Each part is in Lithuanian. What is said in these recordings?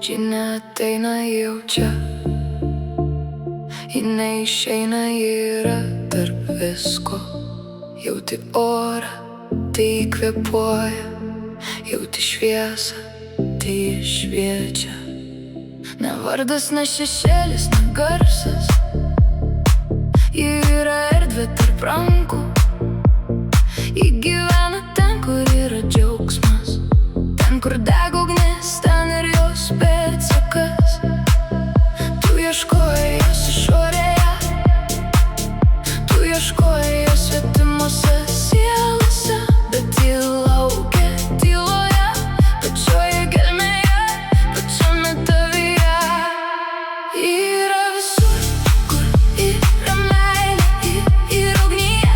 Žinia ateina jau čia, ji neišeina, ji yra tarp visko. Jauti orą, tai įkvėpuoja, jauti šviesą, tai šviečia. Ne vardas, ne šešėlis, ne garsas, ji yra erdvė tarp rankų. Ji gyvena ten, kur yra džiaugsmas, ten, kur dega ugnis, ten ir jos pėdsakas. Tu ieškojai jos išorėje, tu ieškojai jos svetimuose sielose, bet ji laukia tyloje, pačioje gelmėje, pačiame tavyje. Ji yra visur, kur yra meilė, ji yra ugnyje,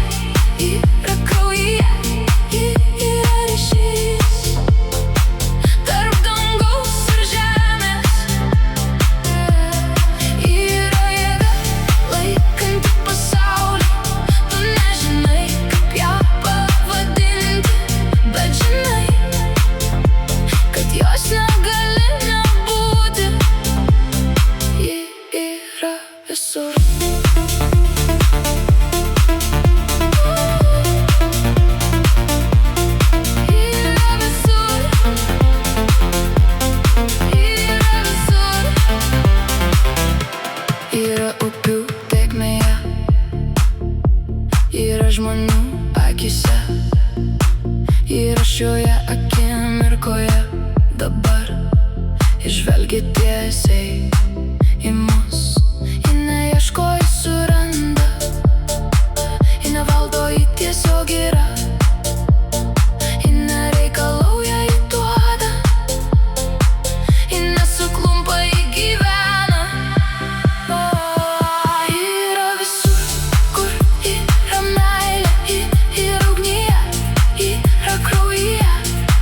ji yra kraujyje, ji yra ryšys tarp dangaus ir žemės. Ji yra jėga, laikanti pasaulį, tu nežinai, kaip ją pavadinti, bet žinai, kad jos negali nebūti. Ji yra visur. Yra upių tėkmėje, yra žmonių akyse, yra šioje akimirkoje dabar. Ji žvelgia tiesiai į mus, ji neieško, ji suranda, ji nevaldo, ji tiesiog yra. Ji nereikalauja, ji duoda, ji nesuklumpa, ji gyvena. Ji yra visur, kur yra meilė, ji yra ugnyje, ji yra kraujyje,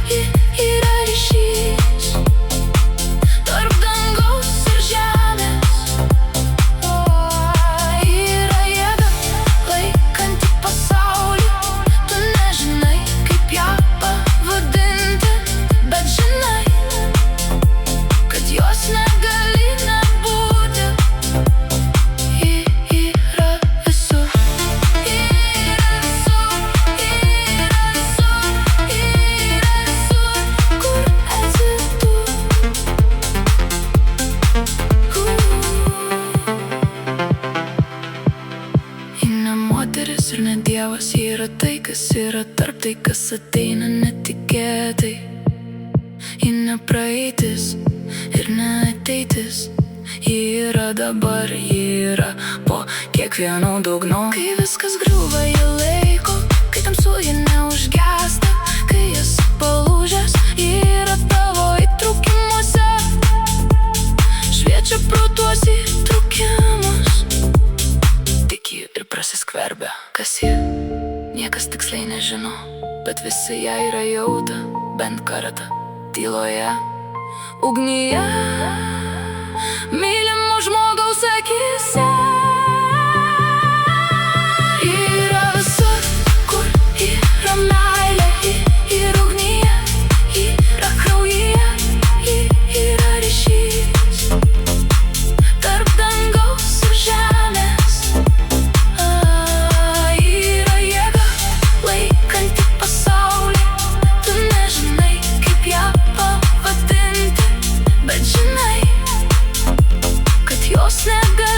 ji yra ryšys tarp dangaus ir žemės. Ji yra jėga, laikanti pasaulį, tu nežinai, kaip ją pavadinti, bet žinai, kad jos negali nebūti. Ji yra visur, ji yra visur, ji yra visur, ji yra visur, kur esi tu. Ji ne moteris ir ne dievas, ji yra tai, kas yra tarp, tai, kas ateina netikėtai. Ji ne praeitis ir ne ateitis, ji yra dabar, ji yra po kiekvieno dugno. Kai viskas griūva, ji laiko, kai tamsu, ji neužgęsta, kai esi palūžęs, ji yra tavo įtrūkimuose, šviečia pro tuos įtrūkimus. Tik ji ir prasiskverbia. Kas ji? Niekas tiksliai nežino, bet visi ją yra jautę bent kartą tyloje, ugnyje, mylimo žmogaus akyse. Ji yra visur, kur yra meilė, ji yra ugnyje, ji yra kraujyje, ji yra ryšys tarp dangaus ir žemės. Ji yra jėga, laikanti pasaulį, tu nežinai, kaip ją pavadinti, bet žinai, kad jos negali